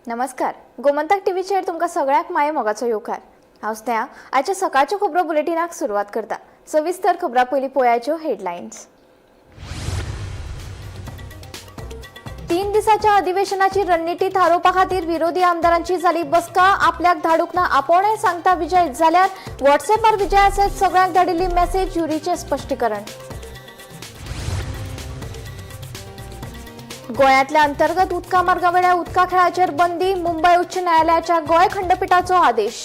नमस्कार. गोमंतक टीव्हीचेर तुमकां सगळ्याक माये मोगाचो येवकार. हांव स्नेहा. आजच्या सकाळच्या खबरो बुलेटिनाक सुरवात करता. सविस्तर खबरां पयलीं पळोवयाच्यो हेडलायन्स. 3 दिसाच्या अधिवेशनाची रणनीती थारोवपा खातीर विरोधी आमदारांची जाली बसका. आपल्याक धाडूंक ना आपोवणें सांगता विजय. जाल्यार व्हॉट्सॲपार विजया सयत सगळ्यांक धाडिल्ली मेसेज युरीचें स्पश्टीकरण. गोंयांतल्या अंतर्गत उदका मार्गावेल्या उदका खेळाचेर बंदी. मुंबय उच्च न्यायालयाच्या गोंय खंडपीठाचो आदेश.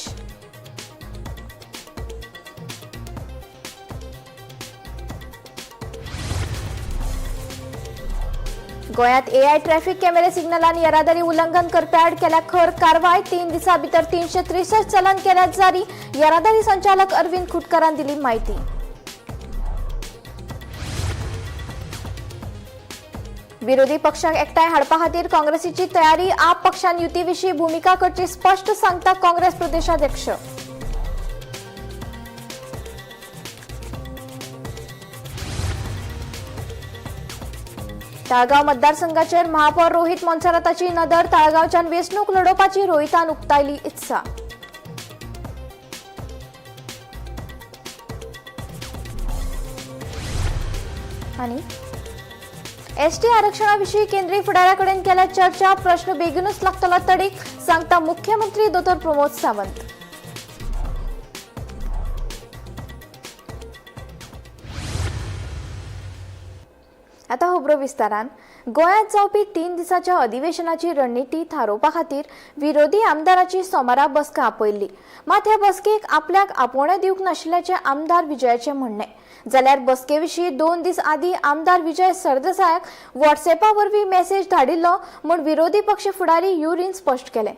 गोंयांत एआय ट्रॅफिक कॅमेरे सिग्नलान येरादारी उल्लंघन करप्या आड केल्या खर कारवाय. 3 दिसां भितर 363 चलन केल्यात जारी. येरादारी संचालक अरविंद खुटकारान दिली माहिती. विरोधी पक्षाक एकठांय हाडपा खातीर काँग्रेसीची तयारी. आप पक्षान युतीविशीं भुमिका करची स्पश्ट सांगता काँग्रेस प्रदेशाध्यक्ष. ताळगांव मतदारसंघाचेर महापौर रोहित मोन्सेराताची नदर. ताळगांवच्यान वेंचणूक लडोवपाची रोहितान उक्तायली इत्सा. आनी एसटी आरक्षणाविशीं केंद्रीय फुडाऱ्याकडेन केल्या चर्चा. प्रश्न बेगीनूच लागतलो तडीक सांगता मुख्यमंत्री दोतोर प्रमोद सावंत. आता खबरो विस्तारान. गोंयांत जावपी 3 दिसाच्या अधिवेशनाची रणनीती थारोवपा खातीर विरोधी आमदारांची सोमारा बसका आपयल्ली. मात ह्या बसकेक आपल्याक आपोवणें दिवंक नाशिल्ल्याचें आमदार विजयाचें म्हणणें. जाल्यार बसकेविशीं 2 दीस आदीं आमदार विजय सरदेसायाक व्हॉट्सॲपा वरवीं मेसेज धाडिल्लो म्हूण विरोधी पक्ष फुडारी युरीन स्पश्ट केलें.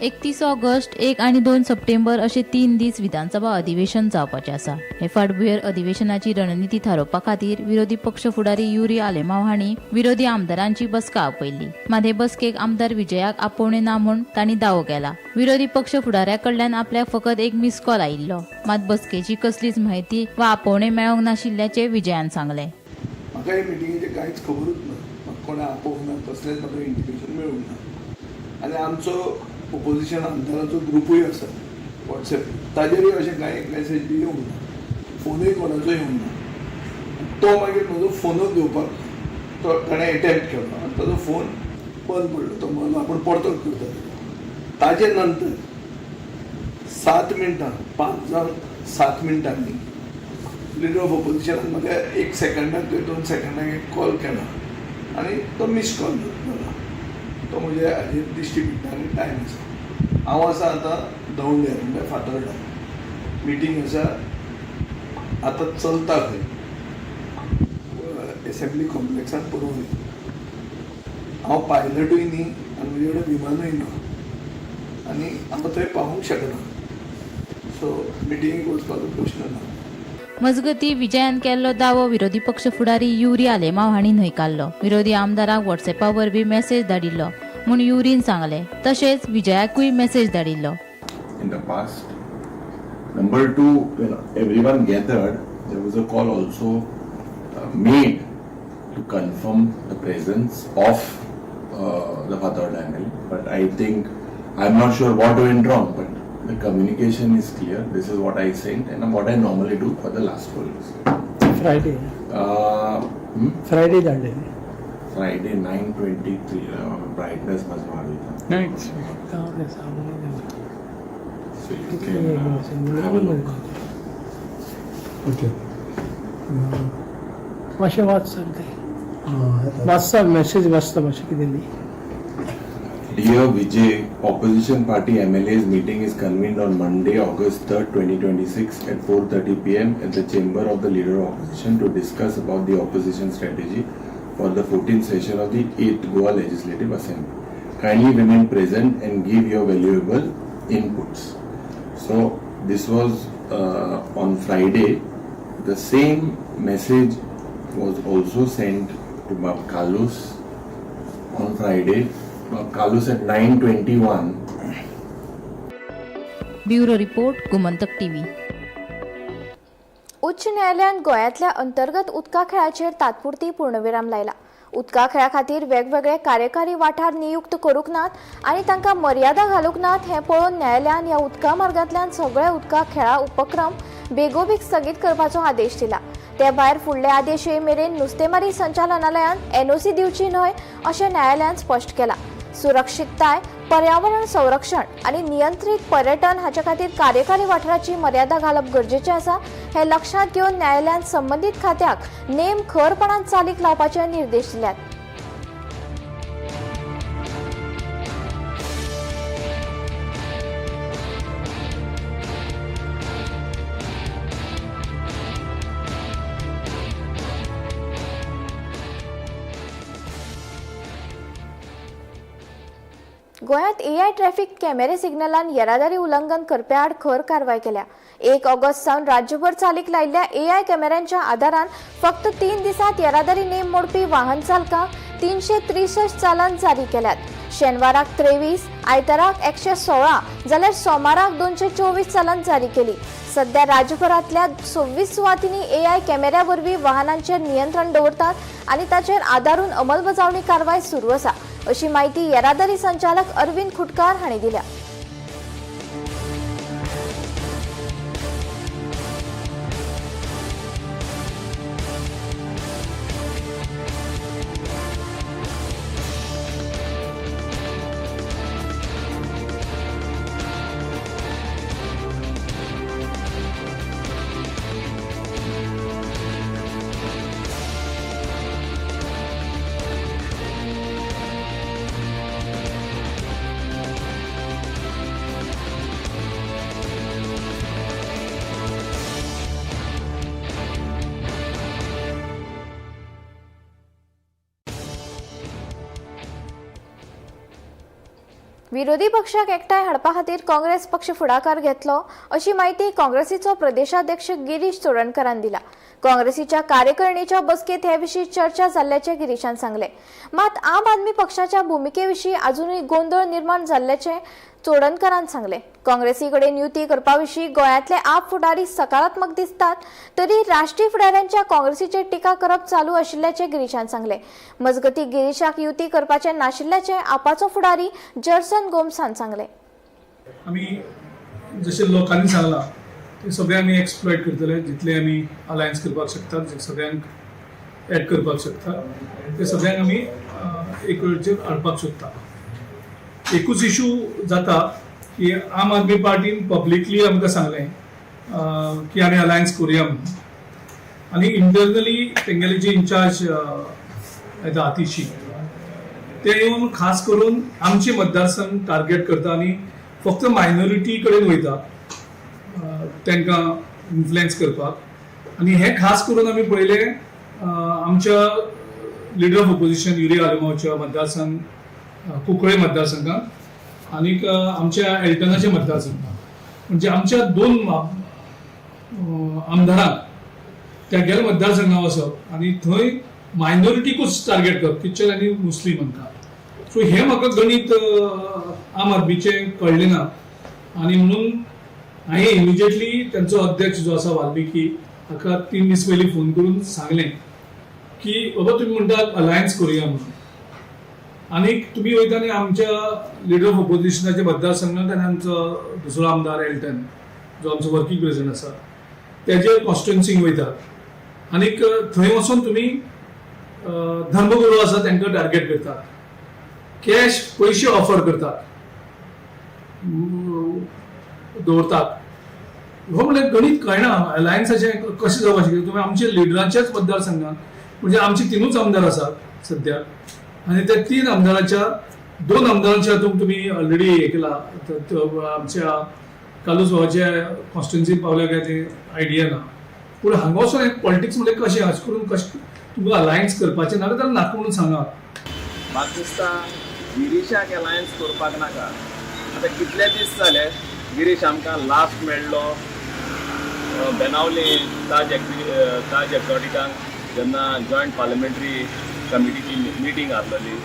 31 ऑगस्ट 1 आनी 2 सप्टेंबर अशे 3 दीस विधानसभा अधिवेशन जावपाचें आसा. हे फाटभुंयेर अधिवेशनाची रणनीती थारोवपा खातीर विरोधी पक्ष फुडारी युरी आलेमांव हांणी विरोधी आमदारांची बसका आपयल्ली. मात हे बसकेक आमदार विजयाक आपोवणें ना म्हूण तांणी दावो केला. विरोधी पक्ष फुडाऱ्या कडल्यान आपल्याक फकत एक मिस कॉल आयिल्लो. मात बसकेची कसलीच म्हायती वा आपोवणें मेळोंक नाशिल्ल्याचें विजयान सांगलें. म्हाका हे मिटिंगेचें कांयच खबरूच ना. म्हाका कोणें आपोवंक ना, कसलेंच म्हाका इंटिमेशन मेळूंक ना. आनी आमचो ओपोजिशन आमदारांचो ग्रुपूय आसा वॉट्सॅप, ताजेरूय अशें कांय मेसेज बी येवंक ना. फोनूय कोणाचो येवंक ना. तो मागीर म्हजो फोनूच घेवपाक ताणें एटेम्प्ट केलो आनी ताजो फोन बंद पडलो. तो म्हणलो आपूण परतो करता. ताजे नंतर 7 मिनटां 5 जावन 7 मिनटांनी लिडर ऑफ ओपोजिशनान म्हाका 1 सेकंडाक 2 सेकंडाक एक कॉल केला आनी तो मिस कॉल जाला. तो म्हणजे हाजेर दिश्टी पडटा आनी टायम आसा. हांव आसा आतां दवंड्यार म्हणजे फातर्डा. मिटींग आसा आतां चलता खंय एसेंब्ली कॉम्प्लेक्सान पळोवन. हांव पायलटूय न्ही आनी म्हजे कडेन विमानूय ना आनी हांव थंय पावूंक शकना. सो मिटिंगेक वचपाचो प्रश्न ना. मजगतीं विजयान केल्लो दावो विरोधी पक्ष फुडारी युरी आलेमांव हांणी न्हयकारलो. विरोधी आमदाराक व्हॉट्सॲपा वरवीं मेसेज धाडिल्लो म्हूण युरीन सांगलें. तशेंच विजयाकूय मेसेज धाडिल्लो. In the past. Number 2, when everyone gathered, there was a call also made to confirm the presence of the Fatherland angle. But I think, I'm not sure what went wrong, but the communication is clear. This is what I sent and what I normally do for the last 4 years. Friday. Friday that day. Friday 9:23. Brightness was Mahavita. Night. So you can have a look. Okay. मातशें वाच सांगते. वाचता message वाचता मातशें कितें न्ही. Dear Vijay, opposition party MLA's meeting is convened on Monday, August 3rd, 2026 at 4:30 p.m. at the chamber of the Leader of Opposition to discuss about the opposition strategy for the 14th session of the 8th Goa Legislative Assembly. Kindly remain present and give your valuable inputs. So this was on Friday. The same message was also sent to Bab Kalus on Friday. Kalus at 9:21. Bureau report Gomantak TV. उच्च न्यायालयान गोंयांतल्या अंतर्गत उदका खेळाचेर तात्पुरती पूर्णविराम लायला. उदका खेळा खातीर वेगवेगळे कार्यकारी वाठार नियुक्त करूंक नात आनी तांकां मर्यादा घालूंक नात हें पळोवन न्यायालयान ह्या उदका मार्गांतल्यान सगळे उदका खेळा उपक्रम बेगोबेग स्थगीत करपाचो आदेश दिला. ते भायर फुडले आदेश येय मेरेन नुस्तेमारी संचालनालयान NOC दिवची न्हय अशें न्यायालयान स्पश्ट केलां. सुरक्षितताय, पर्यावरण संरक्षण आनी नियंत्रीत पर्यटन हाचे खातीर कार्यकारी वाठाराची मर्यादा घालप गरजेचें आसा हें लक्षांत घेवन न्यायालयान संबंदीत खात्याक नेम खरपणान चालीक लावपाचे निर्देश दिल्यात. गोंयांत AI ट्रॅफिक कॅमेरे सिग्नलान येरादारी उल्लंघन करप्या आड खर कारवाय केल्या. 1 ऑगस्ट सावन राज्यभर चालीक लायिल्ल्या AI कॅमेऱ्यांच्या आदारान फक्त 3 दिसांत येरादारी नेम मोडपी वाहन चालकांक 363 चालान जारी केल्यात. शेनवाराक 23, आयताराक 116 जाल्यार सोमाराक 224 चालान जारी केली. सध्या राज्यभरांतल्या 26 सुवातींनी AI कॅमेऱ्या वरवीं वाहनांचेर नियंत्रण दवरतात आनी ताचेर आदारून अंमलबजावणी कारवाय सुरू आसा अशी माहिती येरादारी संचालक अरविंद खुटकार हांणी दिल्या. विरोधी पक्षाक एकठांय हाडपा खातीर काँग्रेस पक्ष फुडाकार घेतलो अशी माहिती काँग्रेसीचो प्रदेशाध्यक्ष गिरीश चोडणकरान दिला. काँग्रेसीच्या कार्यकारिणीच्या बसकेत हे विशीं चर्चा जाल्ल्याचे गिरीशान सांगले. मात आम आदमी पक्षाच्या भुमिकेविशीं अजूनय गोंधळ निर्माण जाल्ल्याचे चोडणकरान सांगले. काँग्रेसी कडेन युती करपा विशीं गोंयांतले आप फुडारी सकारात्मक दिसतात तरी राष्ट्रीय फुडाऱ्यांच्या काँग्रेसीचेर टिका करप चालू आशिल्ल्याचे गिरीशान सांगले. मजगती गिरीशाक युती करपाचे नाशिल्ल्याचे आपाचो फुडारी जर्सन गोमसान सांगले. आमी जशें लोकांनी सांगलां ते सगळे आमी एक्सप्लॉयट करतले. जितले आमी अलायन्स करपाक शकतात, जे सगळ्यांक एड करपाक शकतात ते सगळ्यांक आमी एक वेळचेर हाडपाक सोदता. एकूच इशू जाता की आम आदमी पार्टीन पब्लिकली आमकां सांगलें की आमी अलायन्स करुया म्हणून आनी इंटरनली तेंगेले जे इन्चार्ज येता आतिशी ते येवन खास करून आमचे मतदारसंघ टार्गेट करता आनी फक्त मायनॉरिटी कडेन वयता तांकां इन्फ्लुएन्स करपाक. आनी हे खास करून आमी पळयले आमच्या लिडर ऑफ ऑपोजिशन युरी आलेमांवच्या मतदारसंघ कुंकळे मतदारसंघात आनीक आमच्या एल्टनाच्या मतदारसंघात म्हणजे आमच्या 2 आमदारांक तेगेल्या मतदारसंघांत वचप आनी थंय मायनॉरिटीकूच टार्गेट करप, क्रिश्चन आनी मुस्लीम हांकां. सो हे म्हाका गणित आम आदमीचें कळ्ळें ना आनी म्हणून हांवें इमिजिएटली तांचो अध्यक्ष जो आसा वाल्मिकी हाका 3 दीस पयलीं फोन करून सांगलें की बाबा तुमी म्हणटात अलायन्स करुया म्हणून आनी तुमी वयता आनी आमच्या लिडर ऑफ ऑपोजिशनाच्या मतदारसंघात आनी आमचो दुसरो आमदार एल्टन जो आमचो वर्किंग प्रेसिडेंट आसा तेजे कॉन्स्टिट्युएन्सीक वयतात आनीक थंय वचून तुमी धर्मगुरू आसा तांकां टार्गेट करतात, कॅश पयशे ऑफर करतात, दवरतात. हो म्हणजे गणित कळना अलायन्साचें कशें जावपाक शकता. तुमी आमच्या लिडराच्याच मतदारसंघात म्हणजे आमचे 3 आमदार आसात सद्याक आनी त्या 3 आमदाराच्या 2 आमदारांच्या हातूंत तुमी ऑलरेडी हे केला. आमच्या कालूस भावाच्या कॉन्स्टिट्युएन्सीत पावल्या काय ते आयडिया ना. पूण हांगा वचून पॉलिटिक्स म्हणजे कशें अशें करून कशें तुमकां अलायन्स करपाचें नाका जाल्यार नाका म्हणून सांगा. म्हाका दिसता गिरीशाक अलायन्स करपाक नाका. आतां कितले दीस जाले गिरीश आमकां लास्ट मेळ्ळो बेनावली ताज एक्झॉटिकांक जेन्ना जॉयंट पार्लमेंटरी कमिटीची मिटींग आसलेली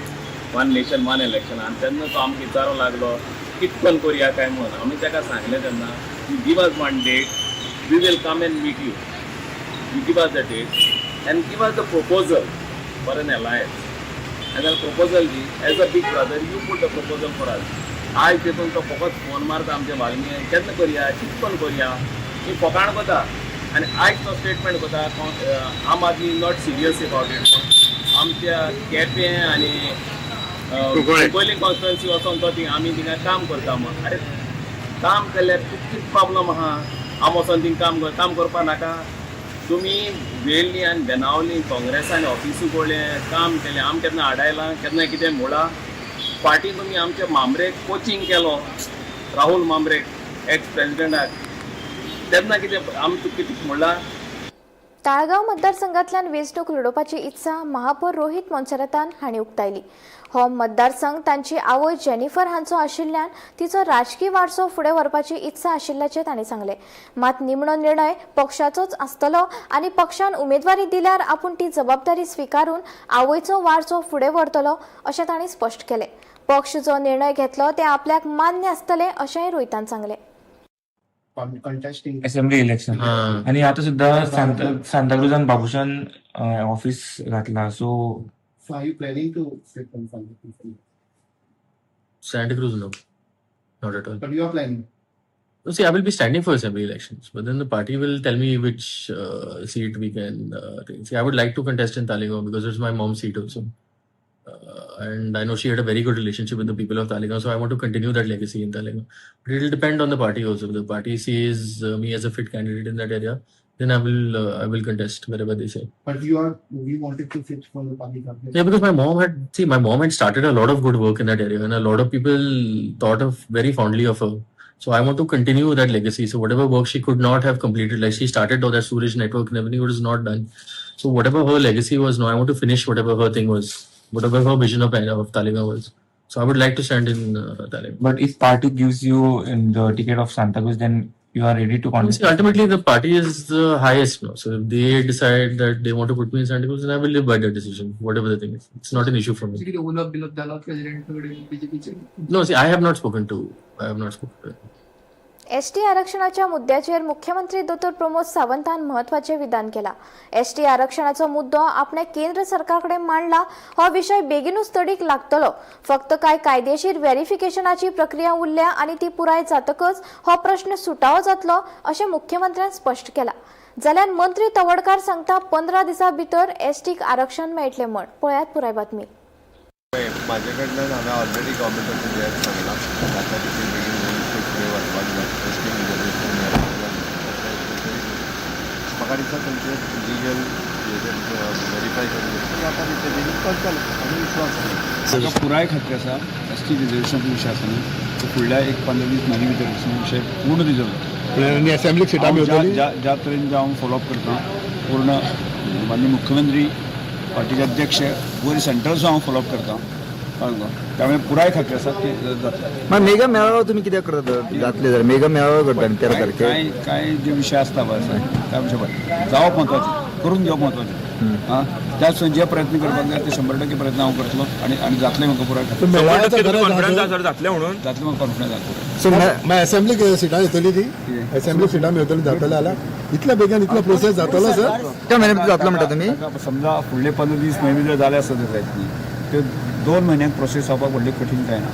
1 नेशन 1 इलेक्शन आनी तेन्ना तो आमकां विचारूं लागलो कितकोन करुया काय म्हणून. आमी ताका सांगलें तेन्ना you give us 1 date, we will come and meet you give us the date and give us the proposal for an alliance. जाल्यार प्रपोजल दी as a big brother you put the proposal for us. आयज तितून तो फकत phone मारता आमच्या बालमी केन्ना करया चिंतन करया ही फकाण कोता आनी आयज तो स्टेटमेंट कोता आम आदमी नॉट सिरियस अबाउट इट. आमच्या केपें आनी पयली कॉन्स्टिट्युएन्सी वचोन तो आमी थिंगा काम करता म्हण. अरे काम केल्यार कितली प्रॉब्लम आहा. हांव वचोन थिंगा काम करपा नाका. तुमी वेळ्ळी आनी बेनावली काँग्रेसान ऑफिस उगडलें काम केलें. आम केन्ना आडायलां केन्ना कितें म्हणला पार्टी तुमी आमच्या मामरेक कोचिंग केलो राहुल मामरेक एक्स प्रेसिडेंटाक तेन्ना कितें आमी कितें म्हणलां. ताळगांव मतदारसंघातल्यान वेंचणूक लडोवपाची इत्सा महापौर रोहित मोन्सेरातान हांणी उक्तायली. हो मतदारसंघ तांची आवय जेनिफर हांचो आशिल्ल्यान तिचो राजकीय वारसो फुडें व्हरपाची इत्सा आशिल्ल्याचें तांणी सांगलें. मात निमणो निर्णय पक्षाचोच आसतलो आनी पक्षान उमेदवारी दिल्यार आपूण ती जबाबदारी स्विकारून आवयचो वारसो फुडें व्हरतलो अशें तांणी स्पश्ट केलें. पक्ष जो निर्णय घेतलो ते आपल्याक मान्य आसतलें अशेंय रोहितान सांगलें. असेंब्ली इलेक्शन आणि आता सुद्धा सांताक्रुजान बाबुशान ऑफिस घातला. So So are you planning to sit on something? Santa Cruz, no, not at all. But you are planning. No, see, I will be standing for assembly elections, but then the party will tell me which seat we can take. See, I would like to contest in Talegaon because it's my mom's seat also. And I know she had a very good relationship with the people of Talegaon, so I want to continue that legacy in Talegaon. But it will depend on the party also. If the party sees me as a fit candidate in that area, then I will contest wherever they say. But we wanted to sit for the party campaign. Yeah, because my mom had started a lot of good work in that area, and a lot of people thought of very fondly of her. So I want to continue that legacy. So whatever work she could not have completed, like she started all that Suraj network and everything, it was not done. So whatever her legacy was, no, I want to finish whatever her thing was, whatever her vision of Talegaon was. So I would like to stand in Talegaon. but if party gives you in the ticket of Santa Cruz, then you are ready to contest. See, ultimately the party is the highest, no? So if they decide that they want to put me in Santa Cruz, then I will live by that decision, whatever the thing is. It's not an issue for me. No, see, I have not spoken to him. ST आरक्षणाच्या मुद्द्याचेर मुख्यमंत्री दोतोर प्रमोद सावंतान महत्वाचे विधान केला. ST आरक्षणाचो मुद्दो आपणे केंद्र सरकारकडे मांडला. हो विषय बेगीनूच तडीक लागतलो. फक्त काय कायदेशीर व्हेरिफिकेशनाची प्रक्रिया उरल्या आणि ती पुराय जातकच हो प्रश्न सुटावो जातलो अशें मुख्यमंत्र्यान स्पश्ट केला. जाल्यार मंत्री तवडकार सांगता 15 दिसां भितर एसटीक आरक्षण मेळटलें म्हण. पळयात पुराय बातमी. माझ्या कडल्यान हांवें ऑलरेडी गव्हर्मेंटाचो जेट सांगला जाता तितले बेगीन फुडें वचपाक जाय. एसटी रिजर्वेशन म्हाका दिसता तेंचे लिगल व्हेरीफाय करून जाता तितले बेगीन करतले आनी विश्वास आसा. ताका पुराय खात्री आसा एसटी रिजर्वेशनाचो विशय आसा न्ही तो फुडल्या 15-20 म्हयने भितर विशय पूर्ण रिजर्व असेंब्ली सिटा मेळटली. ज्या तरेन हांव फॉलोअप करता पूर्ण माननीय मुख्यमंत्री पार्टीचे अध्यक्ष वयर सेंटरचो हांव फॉलोअप करता त्यामुळे पुराय खात्री आसा की जातले. मेगा मेळावो तुमी कित्याक करतात जातले जाल्यार मेगा मेळावो करता 13 तारखेक. काय जे विशय आसता पळय त्या विशय जावप महत्वाचें करून घेवप महत्वाचें. त्याच जे प्रयत्न करपाक जाय ते 100% प्रयत्न हांव करतलो आणि जातले म्हाका पुराय खात्री जातले म्हाका कॉन्फिडन्स जातलो. असेंब्ली सिटां येतली ती असेंब्ली सिटां मेळटली जातले जाल्यार इतल्या बेगीन इतलो प्रोसेस जातलो सर. त्या म्हयन्यात जातलो म्हणटा तुमी. समजा फुडले 15-20 म्हयने जर जाले आसत जायत ते 2 म्हयन्यांक प्रोसेस जावपाक व्हडली कठीण काय ना.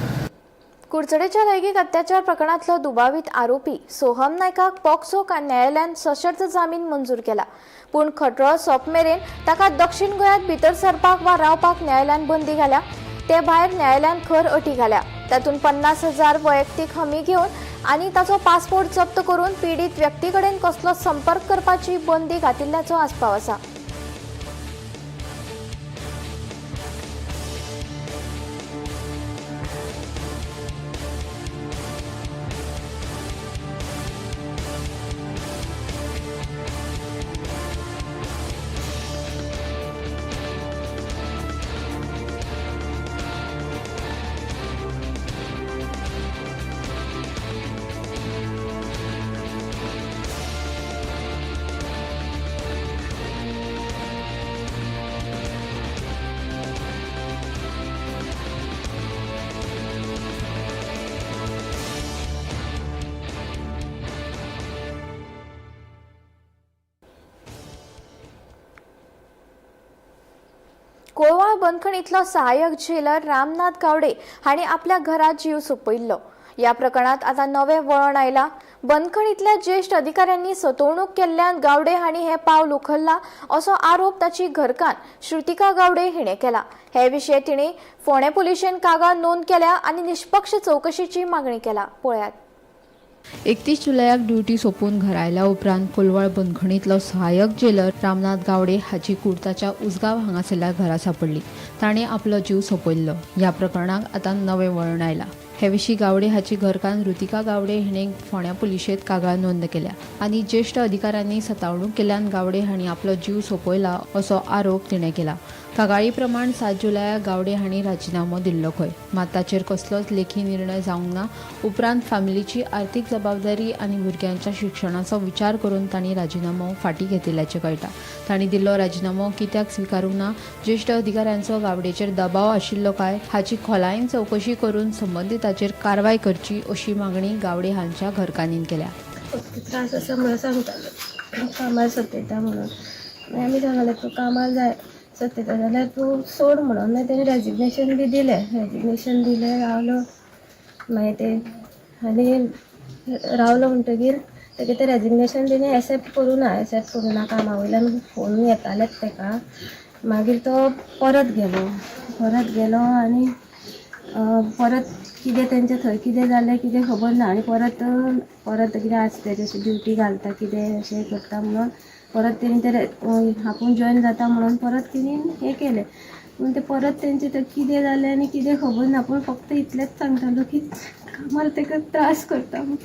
कुडचडेच्या लैंगिक अत्याचार प्रकरणातलो दुबावित आरोपी सोहम नायकाक पॉक्सो न्यायालयान सशर्त जामीन मंजूर केला. पूण खटलो सोंपमेरेन ताका दक्षिण गोंयांत भितर सरपाक वा रावपाक न्यायालयान बंदी घाल्या. ते भायर न्यायालयान खर अटी घाल्या. तातूंत 50,000 वैयक्तीक हमी घेवन आनी ताचो पासपोर्ट जप्त करून पीडित व्यक्ती कडेन कसलो संपर्क करपाची बंदी घातिल्ल्याचो आस्पाव आसा. कोळवाळ बंदखणीतलो सहाय्यक झेलर रामनाथ गावडे हाणी आपल्या घरात जीव सोपयल्लो. या प्रकरणात आता नवे वळण आयला. बंदखणीतल्या ज्येष्ठ अधिकाऱ्यांनी सतवणूक केल्ल्यान गावडे हाणी हे पावल उखल्ला असो आरोप ताची घरकान श्रुतिका गावडे हिणे केला. हे विशय तिणे फोंडे पुलिशेन कागाळ नोंद केल्या आनी निष्पक्ष चौकशीची मागणी केला. पळयात. 31 जुलयाक ड्युटी सोपून घरा आयल्या उपरांत कोलवाळ बंदखणीतलो सहाय्यक जेलर रामनाथ गावडे हाची कुर्ताच्या उसगांव हांगासरल्या घरा सापडली. ताणें आपलो जीव सोंपयल्लो. ह्या प्रकरणाक आतां नवें वळण आयलां. हे विशीं गावडे हाची घरकान ऋतिका गावडे हिणें फोंड्या पुलिशेंत कागाळ नोंद केल्या आनी ज्येष्ठ अधिकाऱ्यांनी सतावणूक केल्ल्यान गावडे हांणी आपलो जीव सोंपयला असो आरोप तिणें केला. कागाळी प्रमाण 7 जुलयाक गावडे हांणी राजिनामो दिल्लो खंय. मात ताचेर कसलोच लेखी निर्णय जावंक ना. उपरांत फॅमिलीची आर्थीक जबाबदारी आनी भुरग्यांच्या शिक्षणाचो विचार करून तांणी राजिनामो फाटीं घेतिल्ल्याचें कळटा. तांणी दिल्लो राजिनामो कित्याक स्विकारूंक ना, ज्येष्ठ अधिकाऱ्यांचो गावडेचेर दबाव आशिल्लो काय हाची खोलायेन चवकशी करून संबंधिताचेर कारवाय करची अशी मागणी गावडे हांच्या घरकान्नीन केल्या. त्रास आसा म्हणून सांगताले कामार सतयता म्हणून. आमी सांगलें तूं कामार जाय सतयता जाल्यार तूं सोड म्हणून. मागीर तेणें रेजिग्नेशन बी दिलें. रेजिग्नेशन दिलें, रावलो. मागीर ते आनी रावलो म्हणटगीर तेगे तें रेजिग्नेशन तेणें एक्सेप्ट करूं ना कामा वयल्यान फोन येतालेच ताका. मागीर तो परत गेलो आनी परत कितें तेंचें थंय कितें जालें कितें खबर ना. आनी परत कितें आसता तेची ड्युटी घालता कितें अशें करता म्हणून परत तेणी तें आपूण जॉयन जाता म्हणून परत तेणी हें केलें. पूण तें परत तेंचें थंय कितें जालें आनी कितें खबर ना. पूण फक्त इतलेंच सांगतालो की कामार ताका त्रास करता म्हणून.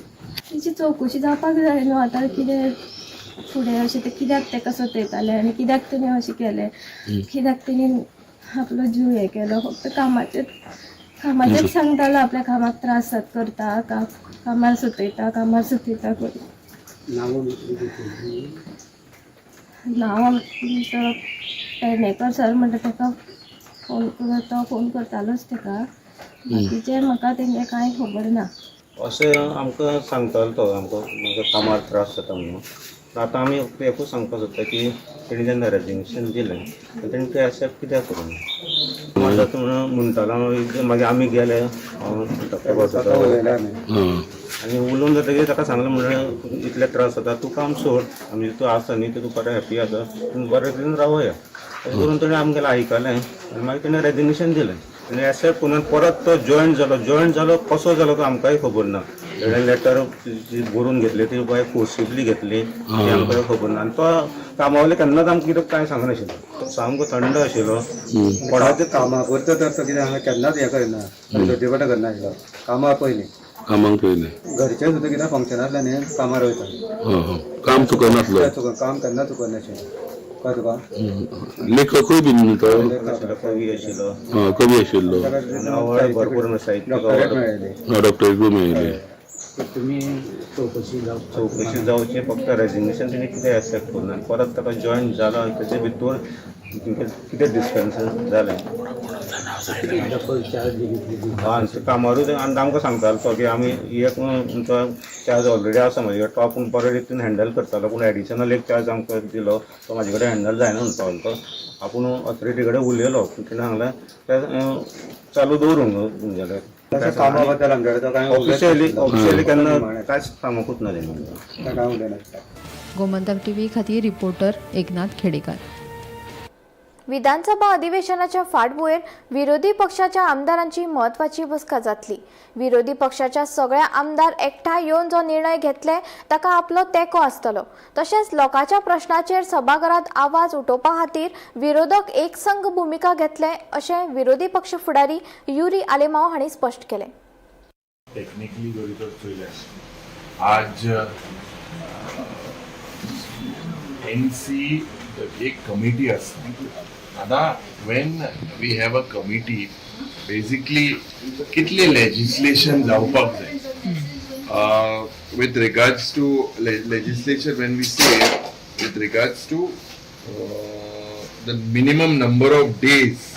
तेची चवकशी जावपाक जाय न्हू आतां कितें फुडें अशें तें कित्याक ताका सतयतालें आनी कित्याक तेणें अशें केलें, कित्याक तेणी आपलो जीव हें केलो. फक्त कामाचेंच सांगतालो आपल्या कामाक त्रास करता, कामार सतयता करून. नांव पेडणेकर सर म्हणटा ताका फोन करतालोच ताका. बाकीचें म्हाका तेंगे कांय खबर ना. अशें आमकां सांगतालो तो आमकां कामार त्रास जाता म्हणून. आतां आमी एकूच सांगपाक सोदता की तेणी जेन्ना रेजिग्नेशन दिलें तेणी तें एक्सेप्ट कित्याक करूं म्हणटालो. मागीर आमी गेले आनी उलोवन जातकीर ताका सांगलें म्हणल्यार इतले त्रास जाता तूं काम सोड. आमी तूं आसा न्ही तूं बरें हॅप्पी आसा तूं बरें तरेन रावया अशें करून तेणें आमगेलें आयकलें. आनी मागीर तेणें रेजिग्नेशन दिलें. तेणें एक्सेप्ट करून परत तो जॉयन जालो कसो जालो तो आमकांय खबर ना. तेणें लेटर बरोवन घेतली ती बाय फोर्सिबली घेतली ती आमकां खबर ना. आनी तो कामा वयले केन्नाच आमकां कितें कांय सांगनाशिल्लो. तो सामको थंड आशिल्लो. कोणाचे कामा करता तर कितें हांगा केन्नाच हें करना, धोतीपटा करनाशिल्लो. कामाक पयलीं घरचे सुद्दां कितें फंक्शनांतल्यान न्ही कामार वयता. काम चुकनासलो. काम केन्ना चुकनाशिल्लें. कळ्ळें तुका. लेखकूय बीन तो कवी आशिल्लो. भरपूर डॉक्टरकूय मेळिल्ले. तुमी चवकशी जावची फक्त रेजिग्नेशन तेणी कितें एक्सेप्ट करूं ना. परत ताका जॉयन जालो तेचे भितर कितें डिस्टन्स जालें कामारूच. आनी आमकां सांगतालो तो की आमी एक तुमचो चार्ज ऑलरेडी आसा म्हजे कडेन तो आपूण बरे रितीन हँडल करतालो. पूण एडिशनल एक चार्ज आमकां दिलो तो म्हाजे कडेन हँडल जायना म्हणटालो तो. आपूण ऑथॉरिटी कडेन उलयलो पूण तिणें सांगलें तें चालू दवरूंक तुमगेलें. कामा बद्दल आमगेले ऑफिशियली केन्ना कांयच सांगूंकूच ना तेणें. गोमंतक टीव्ही खातीर रिपोर्टर एकनाथ खेडेकर. विधानसभा अधिवेशनाच्या फाटभुंयेर विरोधी पक्षाच्या आमदारांची महत्वाची बसका जातली. विरोधी पक्षाच्या सगळ्या आमदार एकठांय येवन जो निर्णय घेतले ताका आपलो तेंको आसतलो. तशेंच लोकांच्या प्रश्नाचेर सभाघरांत आवाज उठोवपा खातीर विरोधक एकसंघ भुमिका घेतले अशें विरोधी पक्ष फुडारी युरी आलेमांव हांणी स्पश्ट केलें. टेक्निकली जरी तर चोयल्यार आज एनसी एक कमिटी आसता. आतां when we have a committee basically कितले लेजिस्लेशन जावपाक जाय with regards to legislation. When we say with regards to the minimum number of days,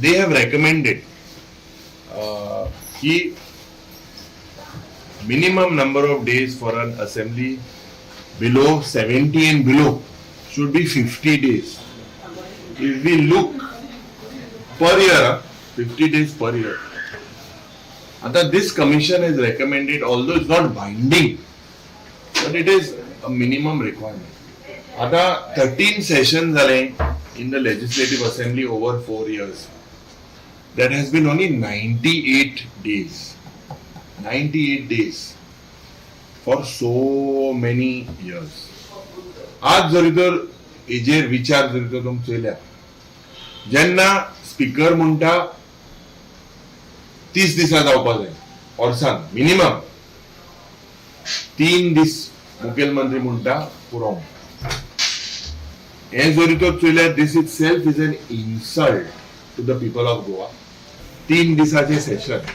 they have recommended कि minimum number of days for an assembly below 70 and below should be 50 days. If we look per year, 50 days per year. आता this commission has recommended, although it's not binding, but it is a minimum requirement. आता 13 sessions झाले in the Legislative Assembly over 4 years. That has been only 98 days. 98 days for so many years. आज जरी तर हेजेर विचार जरी तर तुमचे चयल्या, जेन्ना स्पीकर म्हणटा 30 दिसा जावपाक जाय वर्सान मिनिमम, 3 दीस मुखेलमंत्री म्हणटा पुरो. हे जरी तर चयल्या, this itself is an insult to the people of Goa. 3 दिसाचे session,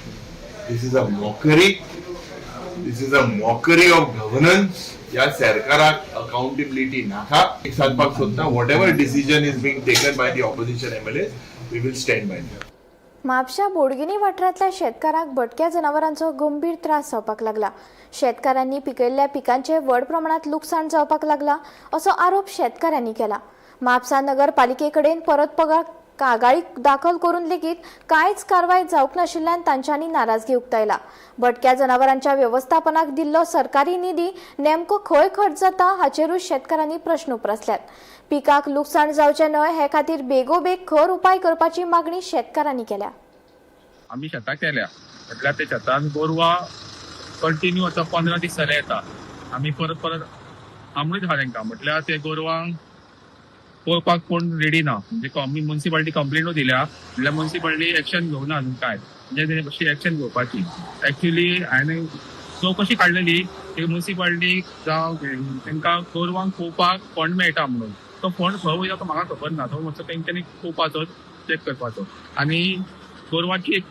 this is a mockery, this is a mockery of governance. या सरकाराक अकाउंटेबिलिटी नाका. एक सांगपाक सोदता, whatever decision is being taken by the opposition MLA, we will stand by them. म्हापशा बोडगिनी वाठारांतल्या शेतकारांक भटक्या जनावरांचो गंभीर त्रास जावपाक लागला. शेतकारांनी पिकयल्ल्या पिकांचे व्हड प्रमाणात लुकसाण जावपाक लागला असो आरोप शेतकाऱ्यांनी केला. म्हापसा नगरपालिकेकडेन परत पगार कागाळी दाखल करून लेगीत कांयच कारवाय जावंक नाशिल्ल्यान तांच्यांनी नाराजगी उक्तायला. भटक्या जनावरांच्या व्यवस्थापनाक दिल्लो सरकारी निधी नेमको खंय खर्च जाता हाचेरूच शेतकारांनी प्रश्न उपरासल्यात. पिकाक लुकसाण जावचे न्हय हे खातीर बेगोबेग खर उपाय करपाची मागणी शेतकारांनी केल्या. आम्ही शेतां केल्या, म्हटल्यार ते शेतान गोरवां कंटिन्यू आतां 15 दीस जाले येता. आमी परत आमूच आहा तांकां, म्हटल्यार ते गोरवांक पळोवपाक कोण रेडी ना. म्हणजे म्युन्सिपालिटी कंप्लेनूय दिल्या, म्हटल्यार म्युन्सिपालिटी एक्शन घेवना अजून काय, म्हणजे कशी एक्शन घेवपाची. एक्च्युली हांवें चवकशी काडलेली, म्युन्सिपालिटीक जावं तांकां गोरवांक पळोवपाक फंड मेळटा म्हणून. तो फंड खंय वयता तो म्हाका खबर ना. तो मातसो तेंच्यांनी पळोवपाचो, चॅक करपाचो आनी गोरवांची एक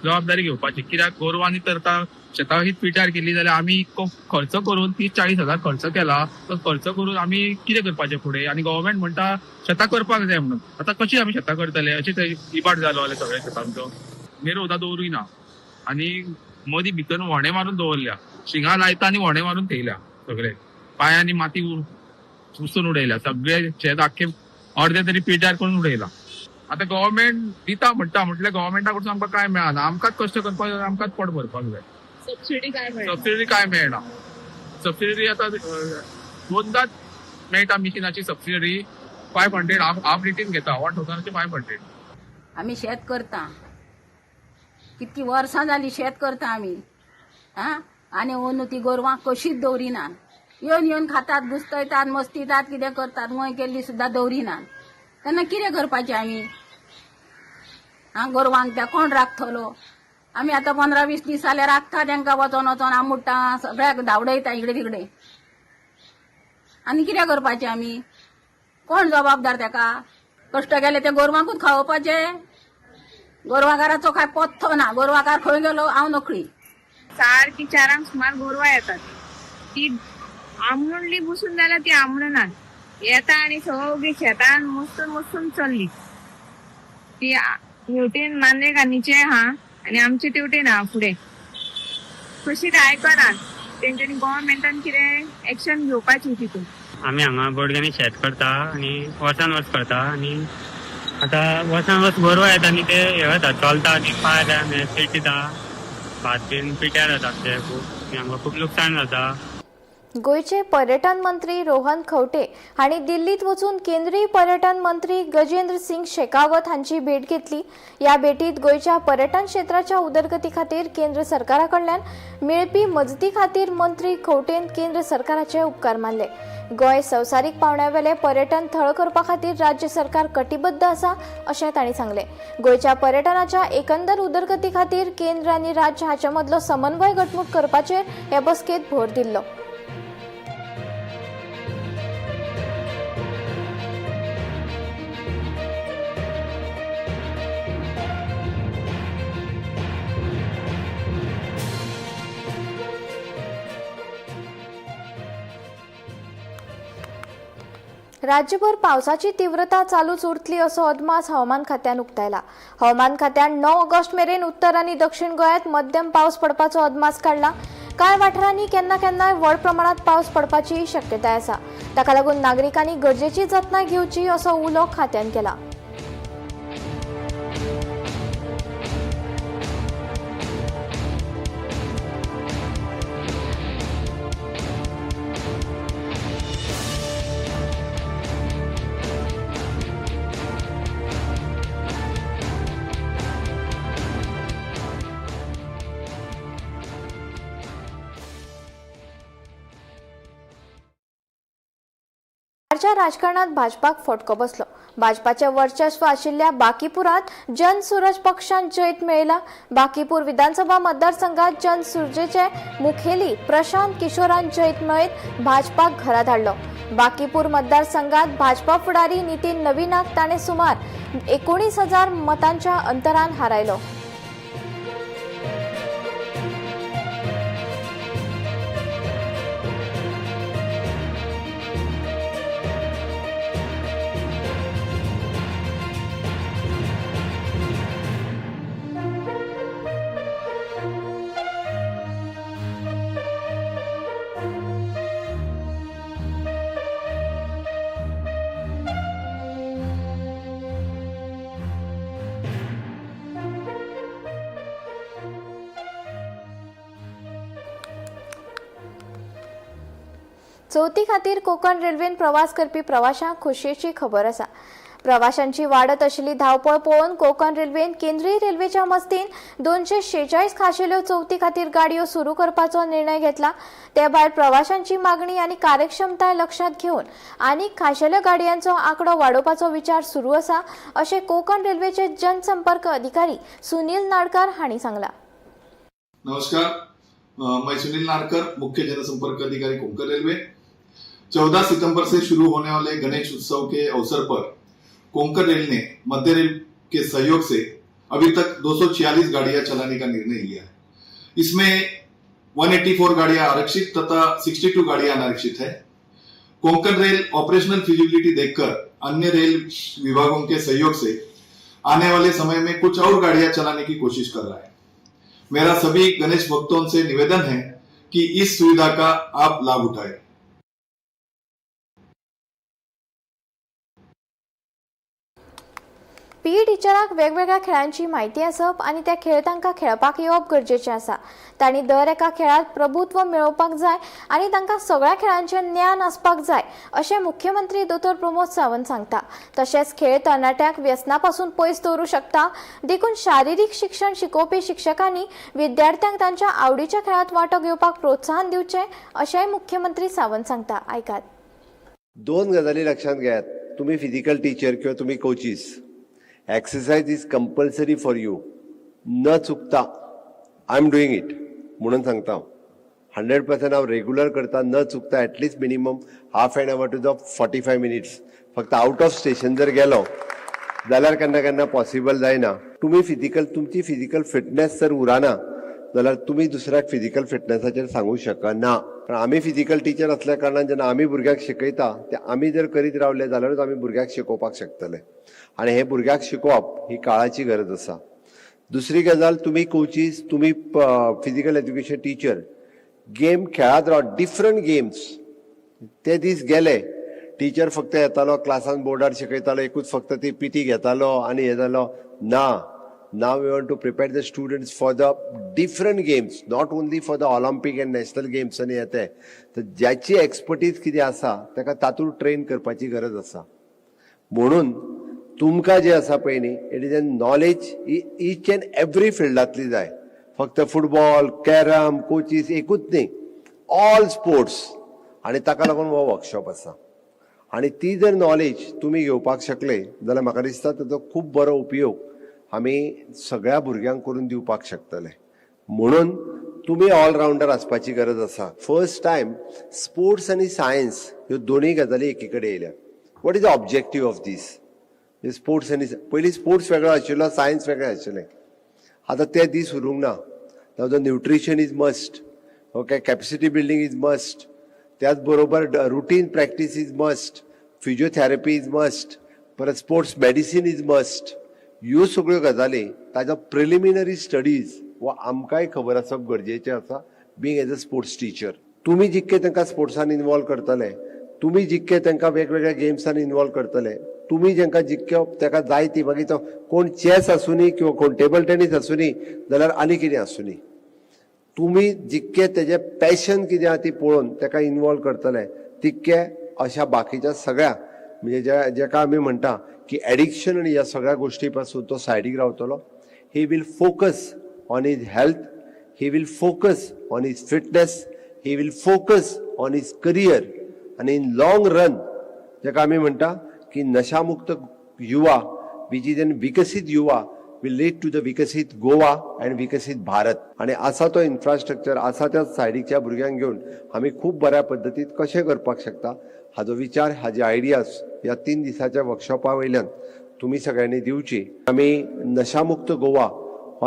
जबाबदारी घेवपाची. कित्याक गोरवांनी तर शेतां ही पिड्यार केली जाल्यार आमी खर्च करून 30-40 हजार खर्च केला, तो खर्च करून आमी कितें करपाचें फुडें. आनी गव्हर्मेंट म्हणटा शेतां करपाक जाय म्हणून. आतां कशी आमी शेतां करतले, अशें इबाड जालो जाल्यार सगळ्या शेतांचो. मेरो उदक दवरूय ना आनी मदीं भितर व्हणे मारून दवरल्या, शिंगा लायता आनी व्हणे मारून थेयल्या सगळे. पांयांनी माती उसून उडयल्या, सगळे शेत आख्खे अर्दे तरी पिड्यार करून उडयला. आतां गव्हर्मेंट दिता म्हणटा, म्हटल्यार गव्हर्मेंटा कडसून आमकां काय मेळना. आमकांच कश्ट करपाक जाय, आमकांच पोट भरपाक जाय. सबसिडी काय मेळना. सबसिडी आतां 2दाच मेळटा मिशिनाची सबसिडी. 500 हाफ लिटीन घेता, 1500. आमी शेत करता, कितकी वर्सां जाली शेत करता आमी. आनी अंदू ती गोरवां कशीच दवरिनात. येवन खातात, घुसतयतात, मस्तितात, कितें करतात. वय केल्ली सुद्दां दवरिनात. तेन्ना कितें करपाचें आमी? गोरवांक त्या कोण राखतलो? आमी आतां 15-20 दीस जाल्यार राखता तांकां वचोन आमुडटा, सगळ्याक धांवडयता इकडे तिकडे. आनी कितें करपाचें आमी? कोण जबाबदार ताका? कश्ट केले ते गोरवांकूच खावोवपाचे. गोरवाकाराचो काय पत्तो ना. गोरवाकार खंय गेलो हांव नकळी. सारकी 4 सुमार गोरवां येतात. ती आमणली बसून जाल्यार ती आमणनात. येता आनी सगळी शेतान मसून चल्ली. ती हेवटेन मांद्रेकान्नीचे आहा आनी आमचे तेवटेन आहा फुडें. कशी ते आयकनात. तेंच्यांनी गव्हर्मेंटान कितें एक्शन घेवपाची तितून. आमी हांगा बोडगिनी शेत करता आनी वर्सान वर्स करता. आनी आतां वर्सान वर्स गोरवां येता आनी ते हे जाता, चलता आनी पांय सीट दिता, भात बीन पिट्यार जातात ते खूब. हांगा खूब लुकसाण जाता. गोयचे पर्यटन मंत्री रोहन खंवटे हांणी दिल्लीत वचून केंद्रीय पर्यटन मंत्री गजेंद्र सिंग शेखावत हांची भेट घेतली. या भेटीत गोयच्या पर्यटन क्षेत्राच्या उदरगती खातीर केंद्र सरकारा कडल्यान मेळपी मजती खातीर मंत्री खंवटेन केंद्र सरकाराचे उपकार मानले. गोंय संवसारीक पावंड्यावेले पर्यटन थळ करपा खातीर राज्य सरकार कटिबद्ध आसा अशें तांणी सांगले. गोयच्या पर्यटनाच्या एकंदर उदरगती खातीर केंद्र आनी राज्य हाचे मदलो समन्वय घटमूट करपाचेर हे बसकेत भर दिल्लो. राज्यभर पावसाची तीव्रता चालूच उरतली असो अदमास हवामान खात्यान उक्तायला. हवामान खात्यान 9 ऑगस्ट मेरेन उत्तर आनी दक्षिण गोंयांत मध्यम पावस पडपाचो अदमास काडला. कांय वाठारांनी केन्ना केन्नाय व्हड प्रमाणात पावस पडपाची शक्यताय आसा. ताका लागून नागरिकांनी गरजेची जतनाय घेवची असो उलो खात्यान केला. बिहारच्या राजकारणात भाजपाक फटको बसलो. भाजपाचे वर्चस्व आशिल्ल्या बाकीपुरात जनसुरज पक्षान जैत मेळयला. बाकीपूर विधानसभा मतदारसंघात जनसुरजेचे मुखेली प्रशांत किशोरान जैत मेळयत भाजपाक घरा धाडलो. बाकीपूर मतदारसंघात भाजपा फुडारी नितीन नवीनाक ताणे सुमार 19,000 मतांच्या अंतरान हारायलो. चवथी खातीर कोकण रेल्वेन प्रवास करपी प्रवाशांक खोशयेची खबर आसा. प्रवाशांची वाडत आशिल्ली धांवपळ पळोवन कोकण रेल्वेन केंद्रीय रेल्वेच्या मस्तीन 246 खाशेल्यो चवथी खातीर गाडयो सुरू करपाचो निर्णय घेतला. ते भायर प्रवाशांची मागणी आनी कार्यक्षमताय लक्षात घेवन आनीक खाशेल्यो गाडयांचो आंकडो वाडोवपाचो विचार सुरू आसा अशें कोकण रेल्वेचे जनसंपर्क अधिकारी सुनील नाडकर हांणी सांगला. नमस्कार, मैं सुनील नाडकर, मुख्य जनसंपर्क अधिकारी कोंकण रेलवे। 14 सितंबर से शुरू होने वाले गणेश उत्सव के अवसर पर कोंकण रेल ने मध्य रेल के सहयोग से अभी तक 246 गाड़ियां चलाने का निर्णय लिया है। इसमें 184 गाड़ियां आरक्षित तथा 62 गाड़ियां अनारक्षित है। कोंकण रेल ऑपरेशनल फिजिबिलिटी देखकर अन्य रेल विभागों के सहयोग से आने वाले समय में कुछ और गाड़ियां चलाने की कोशिश कर रहा है। मेरा सभी गणेश भक्तों से निवेदन है कि इस सुविधा का आप लाभ उठाएं। पीई टीचरांक वेगवेगळ्या खेळांची माहिती आसप आनी त्या खेळ तांकां खेळपाक येवप गरजेचें आसा. तांणी दर एका खेळांत प्रभुत्व मेळोवपाक जाय आनी तांकां सगळ्या खेळांचें ज्ञान आसपाक जाय अशें मुख्यमंत्री दोतोर प्रमोद सावंत सांगता. तशेंच खेळ तरणाट्यांक व्यसना पासून पयस दवरूं शकता. देखून शारिरीक शिक्षण शिकोवपी शिक्षकांनी विद्यार्थ्यांक तांच्या आवडीच्या खेळांत वांटो घेवपाक प्रोत्साहन दिवचें अशेंय मुख्यमंत्री सावंत सांगता. आयकात. 2 गजाली लक्षात घेयात. तुम्ही फिजिकल टीचर किंवा तुम्ही coaches, exercise is compulsory for you. न चुकता आय एम डुईंग इट म्हणून सांगता. 100% हांव रेग्युलर करता, न चुकता at least minimum half an hour to the 45 minutes. फक्त आउट ऑफ स्टेशन जर गेलो जाल्यार केन्ना केन्ना पॉसिबल जायना. तुमी तुमची फिजिकल फिटनेस जर उरना जाल्यार तुमी दुसऱ्याक फिजिकल फिटनेसाचेर सांगूंक शकना. पण आमी फिजिकल टीचर असल्या कारणान जेन्ना आमी भुरग्याक शिकयता ते आमी जर करीत रावले जाल्यारूच आमी भुरग्याक शिकोवपाक शकतले. आणि हे भुरग्याक शिकोवप ही काळाची गरज आसा. दुसरी गजाल, तुम्ही कोचीस, तुम्ही फिजिकल एज्युकेशन टीचर, गेम खेळात राव, डिफरंट गेम्स. ते दीस गेले, टीचर फक्त येतालो क्लासान बोर्डार शिकयतालो, एकूच फक्त ती पीटी घेतालो आणि हे जालो ना. Now we want to prepare the students for the different games, not only for the Olympic and national games आणि येते. तर ज्याची एक्सपर्टीज किती आसा ताका तातूंत ट्रेन करपाची गरज आसा. म्हणून तुमकां जे आसा पळय न्ही, it is an knowledge each and every फिल्डांतली जाय. फक्त फुटबॉल, कॅरम, कोचीस एकूच न्ही, ऑल स्पोर्ट्स. आणि ताका लागून हो वर्कशॉप आसा. आणि ती जर नॉलेज तुम्ही घेवपाक शकले जाल्यार म्हाका दिसता ताचो खूब बरो उपयोग आमी सगळ्या भुरग्यांक करून दिवपाक शकतले. म्हणून तुम्ही ऑलराउंडर आसपाची गरज आसा. फर्स्ट टायम स्पोर्ट्स आनी सायन्स ह्यो दोनूय गजाली एकी कडेन येयल्या. What is the objective of this? Sports आनी पयलीं स्पोर्ट्स वेगळो आशिल्लो, सायन्स वेगळें आशिल्लें. आतां ते दीस उरूंक ना. Now nutrition is must, okay, capacity building is must. त्याच बरोबर routine practice is must, physiotherapy is must, परत स्पोर्ट्स मेडिसीन इज मस्ट. ह्यो सगळ्यो गजाली ताजो प्रिलिमिनरी स्टडीज वो आमकांय खबर आसप गरजेचें आसा. Being as a sports teacher. तुम्ही जितके तांकां स्पोर्ट्सान इन्वॉल्व करतले, तुम्ही जितके तांकां वेगवेगळ्या गेम्सान इन्वॉल्व करतले, तुम्ही जेंका जितक्यो ताका जाय ती मागीर तो कोण चॅस आसूनी किंवा कोण टेबल टेनीस आसूनी जाल्यार आनी कितें आसूनी, तुम्ही जितके तेजे पॅशन कितें आहा ती पळोवन ताका इन्वॉल्व करतले तितके अशा बाकीच्या सगळ्या म्हणजे जेका आमी म्हणटा की एडिक्शन आनी ह्या सगळ्या गोष्टी पासून तो सायडीक रावतलो. He will focus on his health, he will focus on his fitness, he will focus on his career आनी इन लॉंग रन जेका आमी म्हणटा की नशामुक्त युवा विच इज एन विकसीत युवा will lead to the विकसीत गोवा and विकसीत भारत. आणि असा तो इन्फ्रास्ट्रक्चर असा त्या सायडीच्या भुरग्यांक घेऊन आम्ही खूप बऱ्या पद्धतीत कशें करपाक शकता हाजो विचार हाजे आयडियाज ह्या 3 दिसाच्या वर्कशॉपा वयल्यान तुम्ही सगळ्यांनी दिवची. आमी नशामुक्त गोवा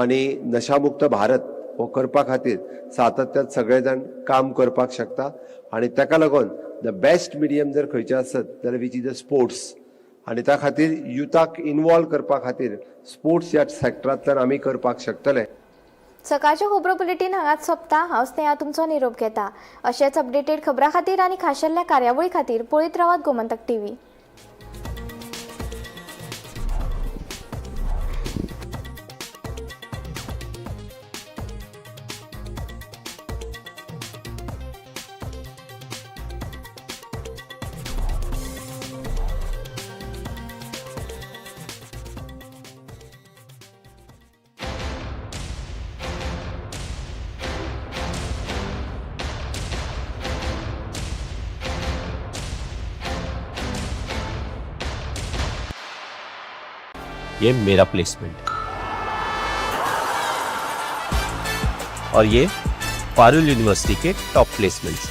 आणि नशामुक्त भारत हो करपा खातीर सातत्यान सगळे जाण काम करपाक शकता. आणि ताका लागून द बेस्ट मिडियम जर खंयचे आसत जाल्यार विच इज द स्पोर्ट्स. आणि त्या खातीर युथाक इन्वॉल्व करपा खातीर स्पोर्ट्स ह्या सेक्टरांतल्यान आमी करपाक शकतले. सकाळचे खबरो बुलेटीन हांगाच सोंपता. हांव स्नेहा तुमचो निरोप घेता. अशेच अपडेटेड खबरां खातीर आनी खाशेल्ल्या कार्यावळी खातीर पळयत रावात गोमंतक टीव्ही. ये मेरा प्लेसमेंट और ये पारुल यूनिवर्सिटी के टॉप प्लेसमेंट्स.